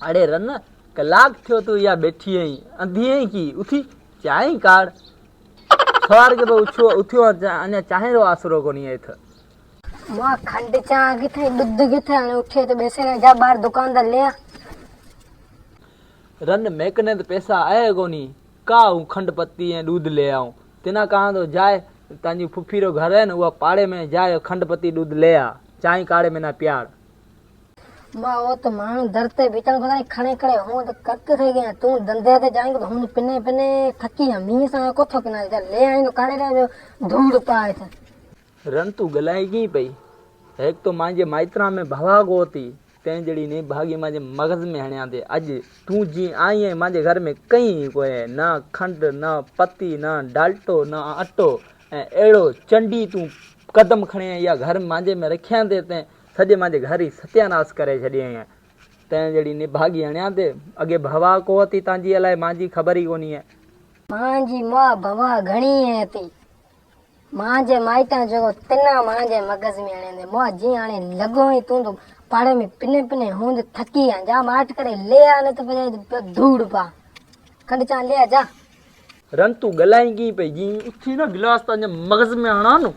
अरे रन कलाक थियो तू या बैठी आई अंधी आई की उठी चाय काढ़ सवार के तो उठियो अने चाहे रो आसरो कोनी है थ मां खंड चा किथे दूध किथे अने उठे तो बेसे ने जा बाहर दुकानदार ले आ रन मेकने तो पैसा आए कोनी का हूँ खंड पत्ती ऐं दूध ले आऊं तिना कहा तो जाए तांजी फुफी रो घर है न उहा पाड़े में जाए खंड पत्ती दूध ले आ चाय काढ़े में ना प्यार मां वो तो मानू धरते बीतन पता नहीं खणे खणे हूं तो कक थे गया तू धंधे ते जाएंगे तो हूं पिने पिने थकी हम मी सा कोथो किना ले आई तो काढ़े रे धूड़ पाए थे रन तू गलाई की पई एक तो मांजे माइत्रा में भवा गोती तें जड़ी ने भागी मांजे मगज में हणिया दे अज तू जी आई है मांजे घर में कई कोई ना खंड ना पत्ती ना डाल्टो ना अटो एड़ो चंडी तू कदम खणे या घर मांजे में रखिया दे ते सजे मांजे घर ही सत्यानाश करे छड़ी है तें जड़ी ने भागी हणिया दे अगे भवा को थी तांजी अलाए मांजी खबर ही कोनी है मांजी मां भवा घणी है ती मांजे माइटा जो तिना मांजे मगज में आने दे मो जी आने लगो ही तू तो पाड़े में पिने पिने हूं थकी आ जा माट करे ले आने तो पे धूड़ पा खंड चा ले आ जा रन तू गलाई की पे जी उठी ना गिलास तांजे मगज में हणा नु